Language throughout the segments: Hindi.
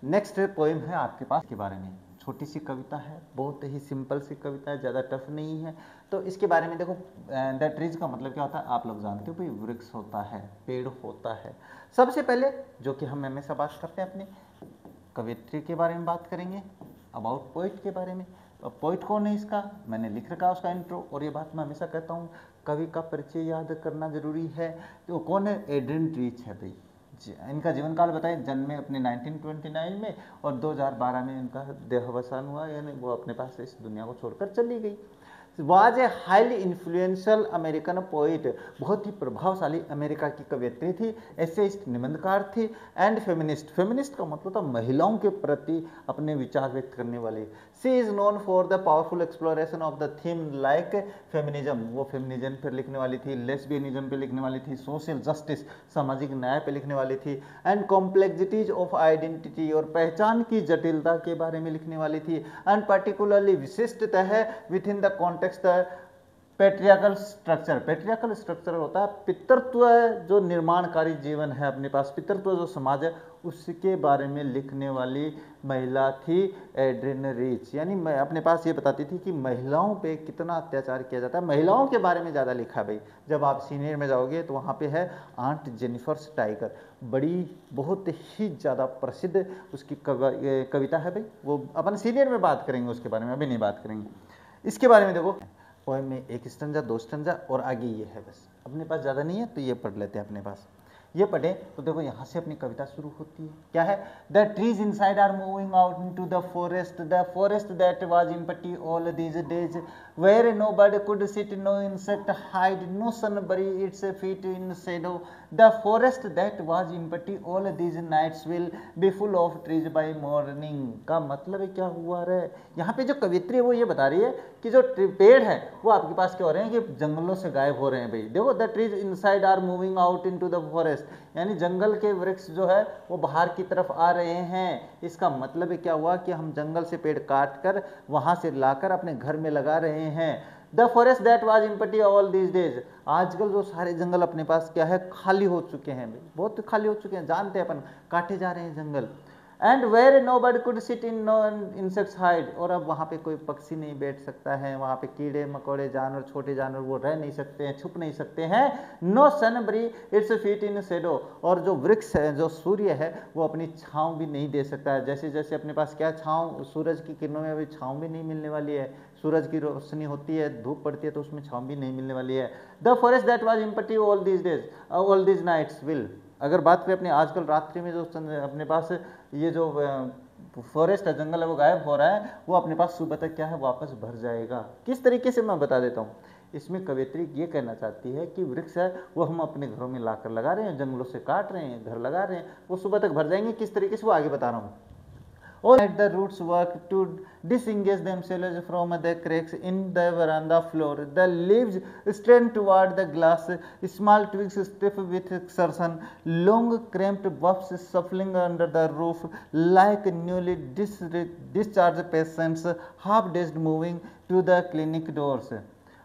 नेक्स्ट पोएम है आपके पास के बारे में, छोटी सी कविता है, बहुत ही सिंपल सी कविता है, ज़्यादा टफ नहीं है। तो इसके बारे में देखो, द ट्रीज का मतलब क्या होता है आप लोग जानते हो भाई, वृक्ष होता है, पेड़ होता है। सबसे पहले जो कि हम हमेशा बात करते हैं अपनी कवित्री के बारे में बात करेंगे, अबाउट पोइट के बारे में। पोइट कौन है इसका मैंने लिख रखा है उसका इंट्रो, और ये बात मैं हमेशा कहता हूँ कवि का परिचय याद करना जरूरी है। तो कौन है, एड्रिन रीच है भाई। इनका जीवन काल बताएं, जन्मे अपने 1929 में और 2012 में इनका देहावसान हुआ, यानी वो अपने पास इस दुनिया को छोड़कर चली गई। Was a highly influential American poet, बहुत ही प्रभावशाली अमेरिका की कवयित्री थी, एसेइस्ट निबंधकार थी, एंड फेमिनिस्ट। फेमिनिस्ट का मतलब था महिलाओं के प्रति अपने विचार व्यक्त करने वाली। She is known for the powerful exploration of the theme like feminism, वो फेमिनिज्म पर लिखने वाली थी, लेस्बियनिज्म पे लिखने वाली थी, सोशल जस्टिस सामाजिक न्याय पे लिखने वाली थी, एंड कॉम्प्लेक्सिटीज ऑफ आइडेंटिटी और पहचान की जटिलता के बारे में लिखने वाली थी, एंड पर्टिकुलरली विशिष्टतः within the context patriarchal structure. Patriarchal structure होता है पितृत्व जो निर्माणकारी जीवन है अपने पास, पितृत्व जो समाज है उसके बारे में लिखने वाली महिला थी एड्रिन रीच। यानी मैं अपने पास ये बताती थी कि महिलाओं पे कितना अत्याचार किया जाता है, महिलाओं के बारे में ज़्यादा लिखा भाई। जब आप सीनियर में जाओगे तो वहाँ पे है आंट जेनिफर टाइगर, बड़ी बहुत ही ज़्यादा प्रसिद्ध उसकी कविता है भाई, वो अपन सीनियर में बात करेंगे उसके बारे में, अभी नहीं बात करेंगे। इसके बारे में देखो पोएम में एक स्टैंजा दो स्टैंजा और आगे ये है, बस अपने पास ज़्यादा नहीं है तो ये पढ़ लेते हैं अपने पास। ये पढ़े तो देखो यहाँ से अपनी कविता शुरू होती है, क्या है, the trees inside are moving out into the forest that was empty all these days, where no bird could sit, no insect hide, no sun bury its feet in shadow, the forest that was empty all these nights will be full of trees by morning. का मतलब है क्या हुआ रे, यहाँ पे जो कवित्री है वो ये बता रही है कि जो पेड़ है वो आपके पास क्या हो रहे हैं कि जंगलों से गायब हो रहे हैं भाई। देखो the trees inside are moving out into the forest, यानी जंगल के वृक्ष जो है वो बाहर की तरफ आ रहे हैं। इसका मतलब है क्या हुआ कि हम जंगल से पेड़ काट कर वहां से लाकर अपने घर में लगा रहे हैं। The forest that was empty all these days, आजकल जो सारे जंगल अपने पास क्या है खाली हो चुके हैं भाई, बहुत खाली हो चुके हैं, जानते हैं अपन, काटे जा रहे हैं जंगल। And where no bird could sit in no insects hide, और अब वहाँ पे कोई पक्षी नहीं बैठ सकता है, वहाँ पे कीड़े मकोड़े जानवर छोटे जानवर वो रह नहीं सकते हैं, छुप नहीं सकते हैं। No sun bree it's feet in shadow, और जो वृक्ष है जो सूर्य है वो अपनी छाँव भी नहीं दे सकता है। जैसे जैसे अपने पास क्या छाँव, सूरज की किरणों में अभी छाँव भी नहीं मिलने वाली है, सूरज की रोशनी होती है धूप पड़ती है तो उसमें छाँव भी नहीं मिलने वाली है। The forest that was empty all these days all these nights will, अगर बात करें अपने आजकल रात्रि में जो अपने पास ये जो फॉरेस्ट है जंगल है वो गायब हो रहा है, वो अपने पास सुबह तक क्या है वापस भर जाएगा। किस तरीके से मैं बता देता हूँ, इसमें कवियत्री ये कहना चाहती है कि वृक्ष है वो हम अपने घरों में लाकर लगा रहे हैं, जंगलों से काट रहे हैं, घर लगा रहे हैं, वो सुबह तक भर जाएंगे। किस तरीके से वो आगे बता रहा हूँ। All at the roots work to disengage themselves from the cracks in the veranda floor. The leaves strain toward the glass, small twigs stiff with exertion, long cramped buffs shuffling under the roof like newly discharged patients, half dazed moving to the clinic doors.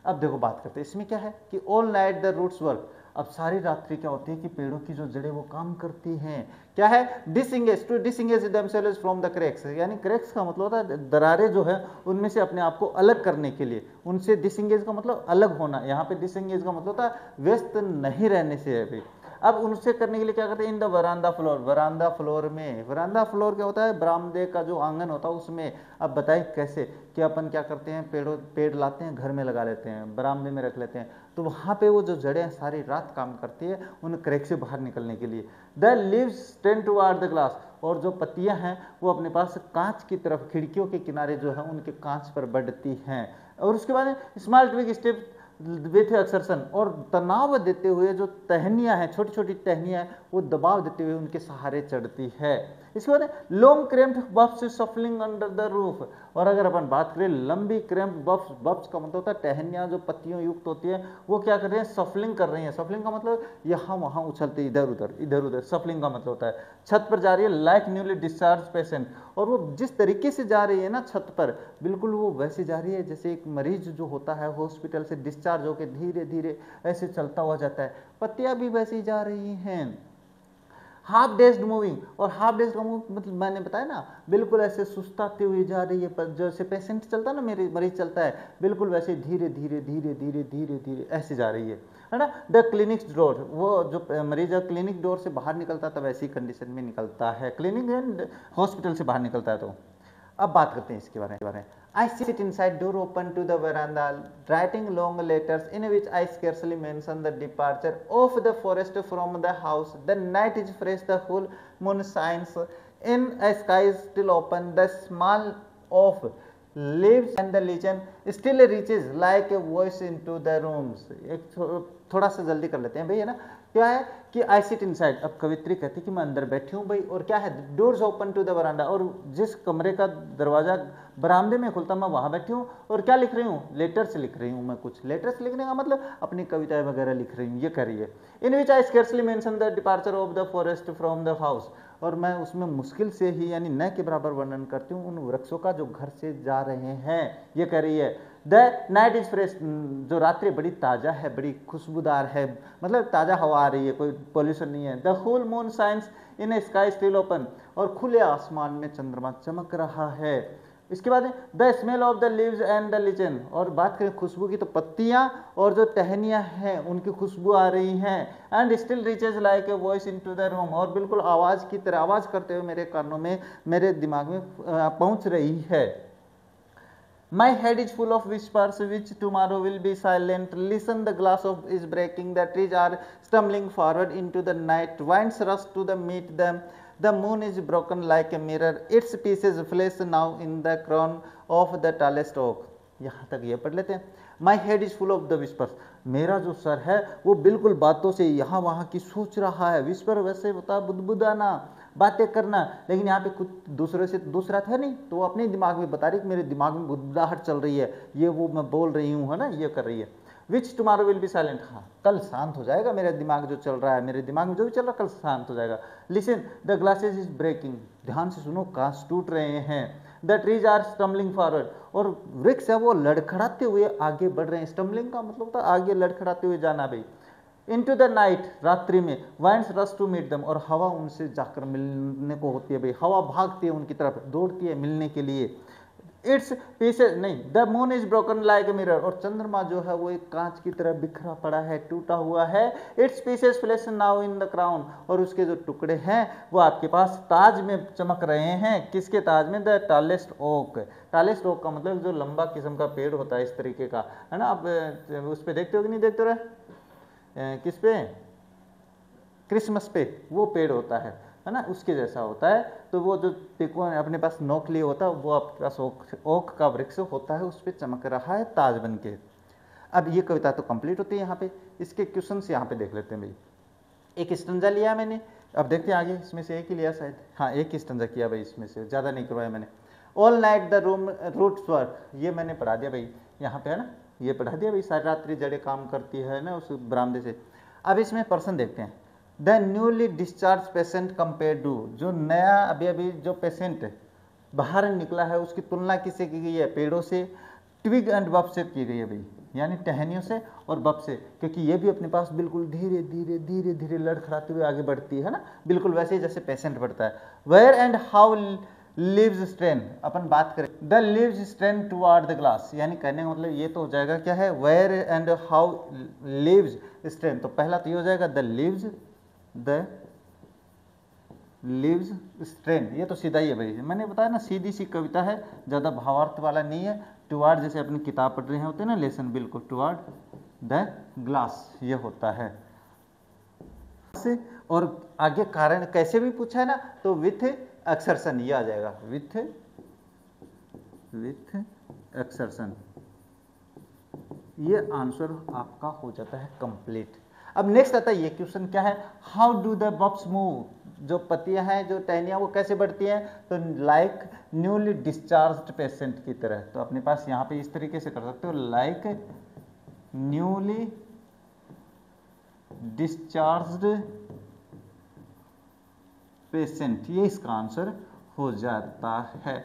अब देखो बात करते हैं इसमें क्या है कि all night the roots work, अब सारी रात्रि क्या होती है कि पेड़ों की जो जड़ें वो काम करती हैं, क्या है, disengage, to disengage themselves from the cracks, यानी क्रैक्स का मतलब होता है दरारें जो है उनमें से अपने आप को अलग करने के लिए, उनसे डिसंगेज का मतलब अलग होना, यहाँ पे डिसंगेज का मतलब होता है व्यस्त नहीं रहने से है भाई। अब उनसे करने के लिए क्या करते हैं, इन द वरांदा फ्लोर, वरांदा फ्लोर में, वरांदा फ्लोर क्या होता है, बरामदे का जो आंगन होता है उसमें। अब बताएं कैसे कि अपन क्या करते हैं, पेड़ लाते हैं घर में लगा लेते हैं, बरामदे में रख लेते हैं, तो वहाँ पे वो जो जड़ें सारी रात काम करती है उन क्रैक से बाहर निकलने के लिए। The leaves tend toward the glass, और जो पत्तियां हैं वो अपने पास कांच की तरफ, खिड़कियों के किनारे जो है उनके कांच पर बढ़ती हैं। और उसके बाद small twig step with exertion, और तनाव देते हुए जो टहनियाँ हैं, छोटी छोटी टहनियाँ हैं, वो दबाव देते हुए उनके सहारे चढ़ती है। इसके बाद long cramped बफ्स सफलिंग under the roof, और अगर अपन बात करें लंबी क्रैम्प्ड बफ्स, बफ्स का मतलब होता है टहनियाँ जो पत्तियों युक्त होती है, वो क्या कर रहे हैं, सफलिंग कर रही हैं। सफलिंग का मतलब यहाँ वहाँ उछलते इधर उधर, सफलिंग का मतलब होता है छत पर जा रही है लाइक न्यूली डिस्चार्ज पेशेंट, और वो जिस तरीके से जा रही है ना छत पर, बिल्कुल वो वैसे जा रही है जैसे एक मरीज जो होता है हॉस्पिटल से डिस्चार्ज होकर धीरे धीरे ऐसे चलता हुआ जाता है, पत्तियां भी वैसी जा रही हैं। हाफ डेज्ड मूविंग, और हाफ डेज्ड का मूव मतलब मैंने बताया ना, बिल्कुल ऐसे सुस्ताते हुए जा रही है, पर जैसे पेशेंट चलता है ना, मेरे मरीज चलता है, बिल्कुल वैसे धीरे धीरे धीरे धीरे धीरे धीरे ऐसे जा रही है ना। द क्लिनिक डोर, वो जो मरीज क्लिनिक डोर से बाहर निकलता है तब ऐसी कंडीशन में निकलता है, क्लिनिक एंड हॉस्पिटल से बाहर निकलता है। तो अब बात करते हैं इसके बारे में। I sit inside, door open to the veranda, writing long letters in which I scarcely mention the departure of the forest from the house. The night is fresh, the full moon shines in a sky still open. The smell of leaves and the legend still reaches like a voice into the rooms. एक थोड़ा सा जल्दी कर लेते हैं भाई, है ना। क्या है कि आई सिट इनसाइड, अब कवित्री कहती कि मैं अंदर बैठी हूँ भाई, और क्या है, डोर्स ओपन टू द बरामदा, और जिस कमरे का दरवाजा बरामदे में खुलता मैं वहां बैठी हूँ, और क्या लिख रही हूँ, लेटर्स लिख रही हूँ मैं, कुछ लेटर्स लिखने का मतलब अपनी कविताएं वगैरह लिख रही हूँ, ये कह रही है। In which I scarcely mention the departure of the forest from the house, और मैं उसमें मुश्किल से ही यानी न के बराबर वर्णन करती हूँ उन वृक्षों का जो घर से जा रहे हैं, ये कह रही है। द नाइट इज फ्रेश, जो रात्रि बड़ी ताज़ा है, बड़ी खुशबूदार है, मतलब ताज़ा हवा आ रही है, कोई पोल्यूशन नहीं है। The full moon science in A sky still open, और खुले आसमान में चंद्रमा चमक रहा है। इसके बाद the smell of the leaves and the lichen, और बात करें खुशबू की तो पत्तियां और जो टहनियां हैं उनकी खुशबू आ रही हैं। And still reaches like a voice into the room, और बिल्कुल आवाज़ की तरह आवाज़ करते हुए मेरे कानों में, मेरे दिमाग में पहुंच रही है। My head is full of whispers which tomorrow will be silent. Listen, the glass of is breaking. The trees are stumbling forward into the night. Winds rush to the meet them. The moon is broken like a mirror. Its pieces flash now in the crown of the tallest oak. यहाँ तक ये पढ़ लेते हैं। My head is full of the whispers. मेरा जो सर है वो बिल्कुल बातों से यहाँ वहाँ की सोच रहा है। विस्पर वैसे होता है बुदबुदाना, बातें करना, लेकिन यहाँ पे कुछ दूसरे से दूसरा था नहीं, तो वो अपने दिमाग में बता रही कि मेरे दिमाग में बुदबुदाहट चल रही है, ये वो मैं बोल रही हूँ, है ना, ये कर रही है। विच टुमारो विल बी साइलेंट, हाँ कल शांत हो जाएगा मेरा दिमाग जो चल रहा है, मेरे दिमाग में जो भी चल रहा है कल शांत हो जाएगा। Listen, the glasses is breaking, ध्यान से सुनो, कांच टूट रहे हैं। The trees are stumbling forward, और वृक्ष है वो लड़खड़ाते हुए आगे बढ़ रहे हैं। स्टम्बलिंग का मतलब होता है आगे लड़खड़ाते हुए जाना भाई। इनटू द नाइट, रात्रि में। वाइंड्स रश टू मीट दम, और हवा उनसे जाकर मिलने को होती है भाई, हवा भागती है उनकी तरफ, दौड़ती है मिलने के लिए। इट्स पीसेस नहीं, the moon is broken like a mirror, और चंद्रमा जो है वो एक कांच की तरह बिखरा पड़ा है, टूटा हुआ है। It's pieces flash now in the crown, और उसके जो टुकड़े हैं वो आपके पास ताज में चमक रहे हैं। किसके ताज में? The tallest oak. Tallest oak का मतलब जो लंबा किस्म का पेड़ होता है इस तरीके का, है ना। आप उस पर देखते हो कि नहीं देखते रहे, किस पे, क्रिसमस पे वो पेड़ होता है ना, उसके जैसा होता है। तो वो जो तिकोन अपने पास नोक लिए होता है वो आपके पास ओक का वृक्ष होता है, उस पर चमक रहा है ताज बन के। अब ये कविता तो कंप्लीट होती है यहाँ पे। इसके क्वेश्चंस यहाँ पे देख लेते हैं भाई। एक स्टंजा लिया मैंने, अब देखते हैं आगे, इसमें से एक ही लिया शायद, हाँ एक ही स्टंजा किया भाई, इसमें से ज़्यादा नहीं करवाया मैंने। All night the room roots work, ये मैंने पढ़ा दिया भाई यहाँ पे, है ना, ये पढ़ा दिया भाई। सारी रात्रि जड़े काम करती है ना उस बरामदे से। अब इसमें पर्सन देखते हैं। The newly discharge patient compare to, जो नया अभी अभी जो पेशेंट बाहर निकला है उसकी तुलना किससे की गई है? पेड़ों से, ट्विग एंड बब से की गई है भाई, यानी टहनियों से और बब से, क्योंकि ये भी अपने पास बिल्कुल धीरे धीरे धीरे धीरे लड़खड़ाते हुए आगे बढ़ती है ना, बिल्कुल वैसे ही जैसे पेशेंट बढ़ता है। Where and how leaves strain, अपन बात करें the leaves strain toward the glass, यानी कहने का मतलब ये तो हो जाएगा क्या है, where and how leaves strain. तो पहला तो ये हो जाएगा द लीव्स स्ट्रेन, ये तो सीधा ही है भाई, मैंने बताया ना सीधी सी कविता है, ज़्यादा भावार्थ वाला नहीं है। टुवर्ड जैसे अपनी किताब पढ़ रहे होते हैं ना लेसन, बिल्कुल टुवर्ड द ग्लास ये होता है। और आगे कारण कैसे भी पूछा है ना तो विथ एक्सर्शन ये आ जाएगा, विथ एक्सर्शन, ये आंसर आपका हो जाता है कंप्लीट। अब नेक्स्ट आता है ये क्वेश्चन क्या है, हाउ डू द बब्स मूव, जो पत्तियां हैं जो टहनियां वो कैसे बढ़ती हैं? तो लाइक न्यूली डिस्चार्ज्ड पेशेंट की तरह। तो अपने पास यहाँ पे इस तरीके से कर सकते हो, लाइक न्यूली डिस्चार्ज्ड पेशेंट, ये इसका आंसर हो जाता है।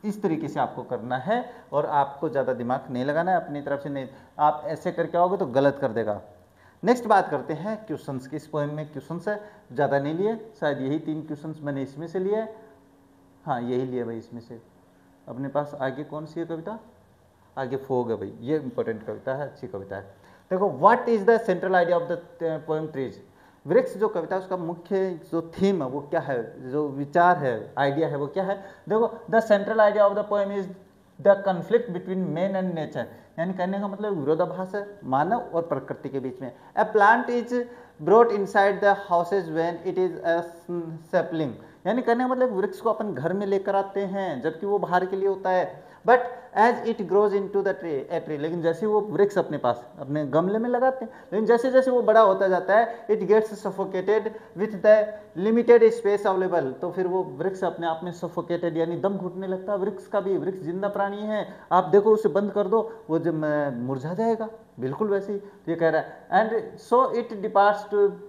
इस तरीके से आपको करना है और आपको ज़्यादा दिमाग नहीं लगाना है अपनी तरफ से, नहीं आप ऐसे करके आओगे तो गलत कर देगा। नेक्स्ट बात करते हैं क्वेश्चंस की। इस पोएम में क्वेश्चंस है, ज़्यादा नहीं लिए, शायद यही 3 क्वेश्चंस मैंने इसमें से लिए, हाँ यही लिए भाई इसमें से। अपने पास आगे कौन सी है कविता, आगे फोग है भाई, ये इंपॉर्टेंट कविता है, अच्छी कविता है। देखो, what is the central idea of the poem trees. वृक्ष जो कविता है उसका मुख्य जो थीम है वो क्या है, जो विचार है, आइडिया है वो क्या है। देखो, the central idea of the poem is the conflict between man and nature, यानी कहने का मतलब विरोधाभास है मानव और प्रकृति के बीच में। A plant is brought inside the houses when it is a sapling, यानी कहने का मतलब वृक्ष को अपन घर में लेकर आते हैं जबकि वो बाहर के लिए होता है। But as it grows into the tree, लेकिन जैसे वो वृक्ष अपने पास अपने गमले में लगाते हैं, लेकिन जैसे जैसे वो बड़ा होता जाता है, it gets suffocated with the limited space available, तो फिर वो वृक्ष अपने आप में सफोकेटेड यानी दम घुटने लगता है। वृक्ष का भी, वृक्ष जिंदा प्राणी है, आप देखो उसे बंद कर दो वो जब मुरझा जाएगा, बिल्कुल वैसे ही ये कह रहा है। And so it departs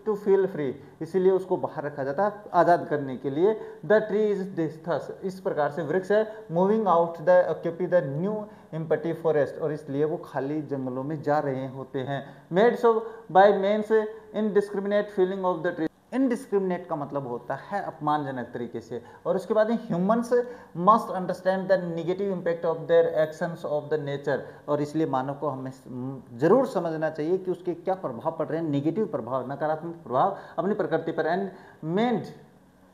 to feel free, इसीलिए उसको बाहर रखा जाता है आज़ाद करने के लिए। द ट्री इज दिस, इस प्रकार से वृक्ष है moving out the occupy the new empty forest, और इसलिए वो खाली जंगलों में जा रहे होते हैं। Made so by men's indiscriminate feeling of the tree, indiscriminate का मतलब होता है अपमानजनक तरीके से। और उसके बाद humans must understand the negative impact of their actions of the nature, और इसलिए मानव को हमें जरूर समझना चाहिए कि उसके क्या प्रभाव पड़ रहे हैं, निगेटिव प्रभाव, नकारात्मक प्रभाव अपनी प्रकृति पर। And meant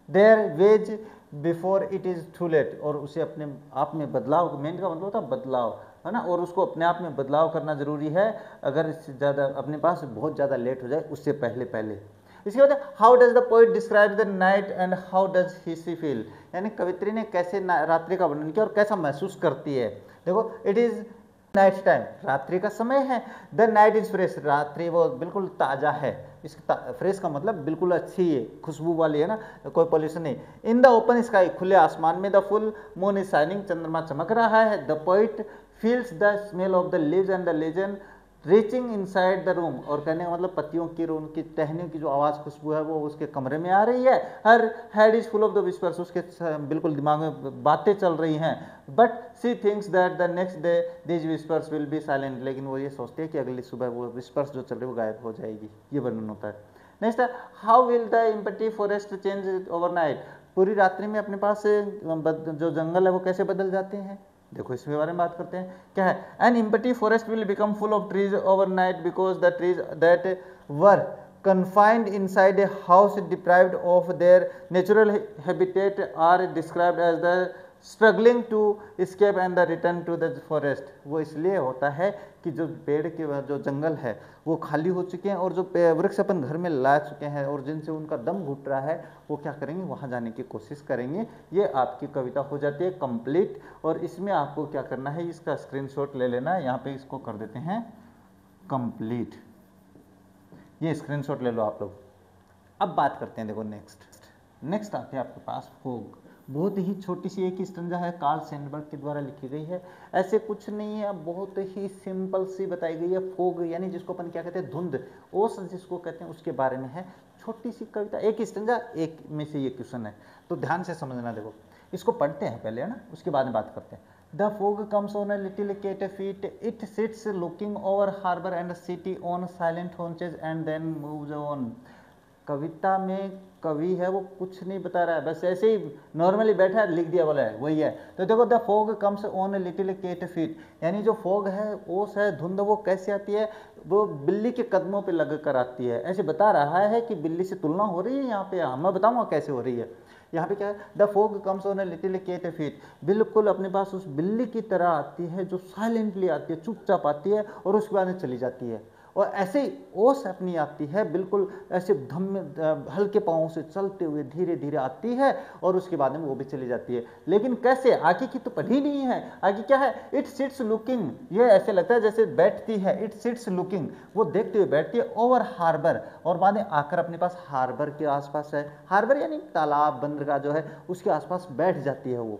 their ways before it is too late, और उसे अपने आप में बदलाव, मेंट का मतलब होता है बदलाव, है ना, और उसको अपने आप में बदलाव करना जरूरी है अगर इससे ज़्यादा अपने पास बहुत ज़्यादा लेट हो जाए उससे पहले पहले। इसके बाद how does the poet describe the night and how does he she feel, यानी कवित्री ने कैसे रात्रि का वर्णन किया और कैसा महसूस करती है। देखो, इट इज नाइट टाइम, रात्रि का समय है। द नाइट इज फ्रेश, रात्रि वो बिल्कुल ताज़ा है, इसका फ्रेश का मतलब बिल्कुल अच्छी है, खुशबू वाली है ना, कोई पॉल्यूशन नहीं। इन द ओपन स्काई, खुले आसमान में, the full moon is shining, चंद्रमा चमक रहा है। The poet feels the smell of the leaves and the legend reaching inside the room, और कहने का मतलब पत्तियों की, उनकी टहनियों की जो आवाज़ खुशबू है वो उसके कमरे में आ रही है। Her head is full of the whispers, उसके बिल्कुल दिमाग में बातें चल रही हैं। But she thinks that the next day these whispers will be silent, लेकिन वो ये सोचती है कि अगली सुबह वो विस्पर्स जो चल रही है वो गायब हो जाएगी, ये वर्णन होता है। नेक्स्ट है how will the empty forest change overnight, पूरी रात्रि में अपने पास जो जंगल है वो कैसे बदल जाते हैं। देखो इसके बारे में बात करते हैं, क्या है। An empty forest will become full of trees overnight because the trees that were confined inside a house deprived of their natural habitat are described as the struggling to escape and the return to the forest। वो इसलिए होता है कि जो पेड़ के जो जंगल है वो खाली हो चुके हैं और जो वृक्ष अपन घर में ला चुके हैं और जिनसे उनका दम घुट रहा है वो क्या करेंगे, वहाँ जाने की कोशिश करेंगे। ये आपकी कविता हो जाती है कंप्लीट। और इसमें आपको क्या करना है, इसका स्क्रीनशॉट ले लेना है, यहाँ पे इसको कर देते हैं कंप्लीट, ये स्क्रीनशॉट ले लो आप लोग। अब बात करते हैं, देखो नेक्स्ट आते हैं आपके पास फोग। बहुत ही छोटी सी एक स्टंजा है, कार्ल सैंडबर्ग के द्वारा लिखी गई है। ऐसे कुछ नहीं है, बहुत ही सिंपल सी बताई गई है। फोग यानी जिसको अपन क्या कहते हैं, धुंध, ओस जिसको कहते हैं, उसके बारे में है। छोटी सी कविता, एक स्टंजा, एक में से ये क्वेश्चन है, तो ध्यान से समझना। देखो इसको पढ़ते हैं पहले, है ना, उसके बाद में बात करते हैं। The fog comes on a little cat feet. It sits looking over harbor and city on silent haunches and then moves on. कविता में कवि है वो कुछ नहीं बता रहा है, बस ऐसे ही नॉर्मली बैठा है, लिख दिया बोला है, वही है। तो देखो the fog comes on a little cat feet, यानी जो फॉग है, ओस है, धुंध, वो कैसे आती है, वो बिल्ली के कदमों पे लग कर आती है। ऐसे बता रहा है कि बिल्ली से तुलना हो रही है यहाँ पे, मैं बताऊँगा कैसे हो रही है। यहाँ पे क्या है, the fog comes on a little cat feet, बिल्कुल अपने पास उस बिल्ली की तरह आती है जो साइलेंटली आती है, चुपचाप आती है और उसके बाद में चली जाती है। और ऐसे ही ओस अपनी आती है, बिल्कुल ऐसे हल्के पाँव से चलते हुए धीरे धीरे आती है और उसके बाद में वो भी चली जाती है। लेकिन कैसे, आगे की तो पढ़ी नहीं है। आगे क्या है, इट सिट्स लुकिंग, ये ऐसे लगता है जैसे बैठती है, इट सिट्स लुकिंग, वो देखते हुए बैठती है, ओवर हार्बर, और बाद में आकर अपने पास हार्बर के आसपास है, हार्बर यानी तालाब, बंदरगाह जो है उसके आसपास बैठ जाती है वो।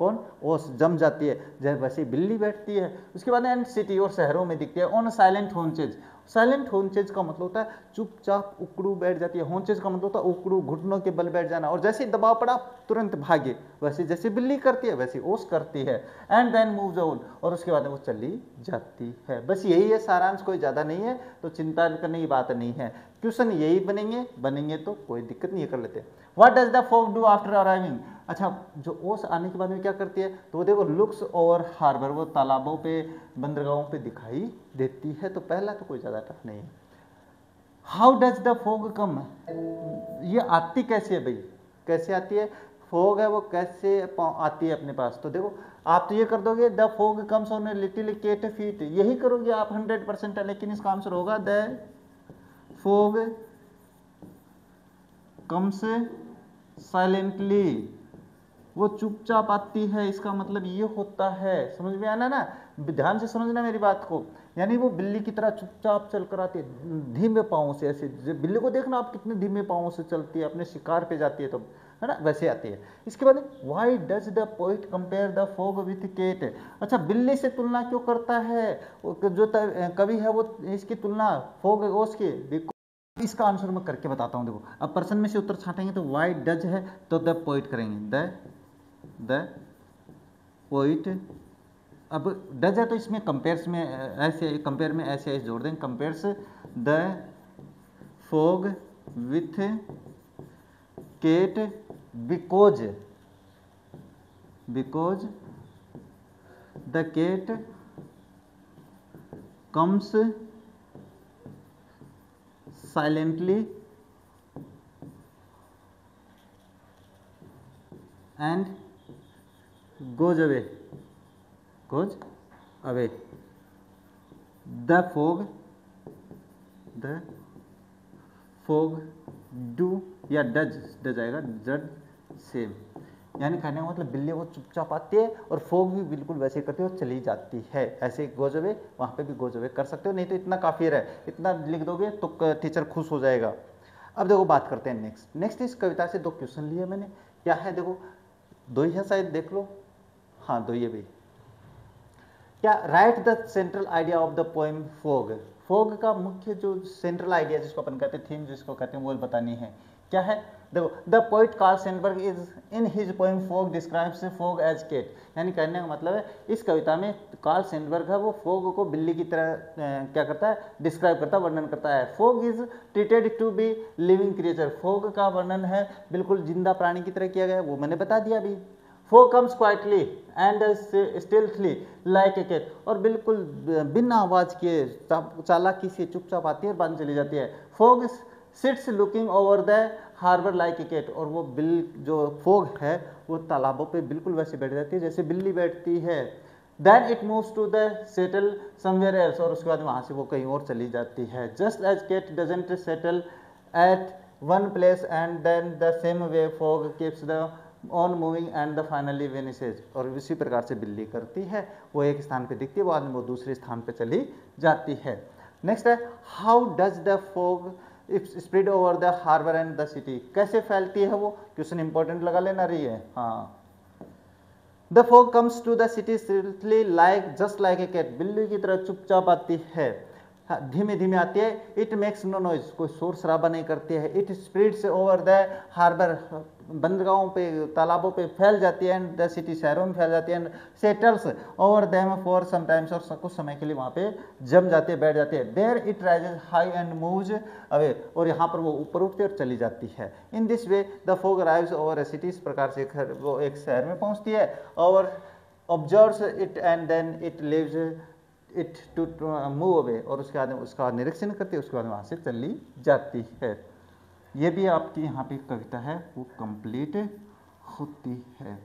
कौन, ओस जम जाती है, जब वैसे बिल्ली बैठती है। उसके बाद एंड सिटी और शहरों में दिखती है ऑन साइलेंट होंचेज। साइलेंट होंचेज का मतलब होता है चुपचाप उकड़ू बैठ जाती है, होंचेज का मतलब होता है उकड़ू, घुटनों के बल बैठ जाना, और जैसे ही दबाव पड़ा तुरंत भागे, वैसे जैसे बिल्ली करती है वैसे ओस करती है। एंड देन मूव्स ऑन, और उसके बाद वो चली जाती है। बस यही है सारांश, कोई ज़्यादा नहीं है, तो चिंता करने की बात नहीं है। क्वेश्चन यही बनेंगे तो कोई दिक्कत नहीं है, कर लेते हैं। What does the fog do after arriving. अच्छा, जो ओस आने के बाद में क्या करती है, तो वो देखो लुक्स ओवर हार्बर, वो तालाबों पे, बंदरगाहों पे दिखाई देती है। तो पहला तो कोई ज़्यादा टफ नहीं है। हाउ डज द फॉग कम, ये आती कैसे है भाई, कैसे आती है फॉग है, वो कैसे आती है अपने पास। तो देखो आप तो ये कर दोगे the fog comes on a little cat feet, यही करोगे आप 100% है, लेकिन इसका आंसर होगा द फॉग कम्स साइलेंटली, वो चुपचाप आती है, इसका मतलब ये होता है। समझ में आना ना, ध्यान से समझना मेरी बात को। यानी वो बिल्ली की तरह चुपचाप चल कर आती है, धीमे पाँव से, ऐसे बिल्ली को देखना आप कितने धीमे पाँव से चलती है, अपने शिकार पे जाती है, तो है ना, वैसे आती है। इसके बाद why does the poet compare the fog with cat. अच्छा, बिल्ली से तुलना क्यों करता है जो कवि है, वो इसकी तुलना फॉग ओस की, इसका आंसर मैं करके बताता हूँ। देखो अब पर्सन में से उत्तर छाटेंगे, तो वाई डज है तो द पोइट करेंगे, द पोइट। अब डज है तो इसमें कंपेयर्स में ऐसे, कंपेयर में ऐसे ऐसे जोड़ देंगे, compares the fog with cat because the cat comes silently and goes away the fog do या डज आएगा, जड सेम, यानी कहने का मतलब बिल्ली वो चुपचाप आती है और फोग भी बिल्कुल वैसे ही करती है और चली जाती है। ऐसे गोज अवे, वहाँ पे भी गोज अवे कर सकते हो, नहीं तो इतना काफ़ी है, इतना लिख दोगे तो टीचर खुश हो जाएगा। अब देखो बात करते हैं नेक्स्ट इस कविता से 2 क्वेश्चन लिए मैंने, क्या है देखो, 2 ही है शायद, देख लो, हाँ 2 ही है भाई। क्या right the central idea of the poem fog, fog का मुख्य जो सेंट्रल आइडिया जिसको अपन कहते हैं, थीम जिसको कहते हैं, वो बतानी है। क्या है देखो, the poet Carl Sandburg is in his poem fog describes fog as cat, यानी कहने का मतलब है इस कविता में कार्ल सैंडबर्ग है वो फॉग को बिल्ली की तरह क्या करता है, डिस्क्राइब करता है, वर्णन करता है। Fog is treated to be living creature, fog का वर्णन है बिल्कुल जिंदा प्राणी की तरह किया गया है, वो मैंने बता दिया अभी। Fog comes quietly and stealthily like a cat, और बिल्कुल बिना आवाज किए चालाकी से चुपचाप आती है और बाद चली जाती है। Fog sits looking over the harbour like a cat, और वो जो फॉग है वो तालाबों पे बिल्कुल वैसे बैठ जाती है जैसे बिल्ली बैठती है। Then it moves to the settle somewhere else, और उसके बाद वहाँ से वो कहीं और चली जाती है। Just as cat doesn't settle at one place and then the same way fog keeps the on moving and the finally vanishes, और इसी प्रकार से बिल्ली करती है, वो एक स्थान पे दिखती है, बाद में वो दूसरे स्थान पे चली जाती है। नेक्स्ट है how does the fog spread over the harbour and the city, कैसे फैलती है वो, क्वेश्चन इंपॉर्टेंट लगा लेना रही है। हाँ, the fog comes to the city stealthily like just like a cat, बिल्ली की तरह चुपचाप आती है, धीमे धीमे आती है। इट मेक्स नो नॉइज, कोई शोर शराबा नहीं करती है। It spreads over the harbour, बंदरगाहों पे, तालाबों पे फैल जाती है, एंड द सिटी, शहरों में फैल जाती है, and settles over them for sometimes, और कुछ समय के लिए वहाँ पे जम जाती है, बैठ जाती है। There it rises high and moves away, और यहाँ पर वो ऊपर उठती है और चली जाती है। In this way the fog arrives over A city, इस प्रकार से वो एक शहर में पहुँचती है, और observes it and then it leaves it to move away, और उसके बाद उसका निरीक्षण करती है, उसके बाद वहाँ से चली जाती है। ये भी आपकी यहाँ पे कविता है वो कंप्लीट होती है।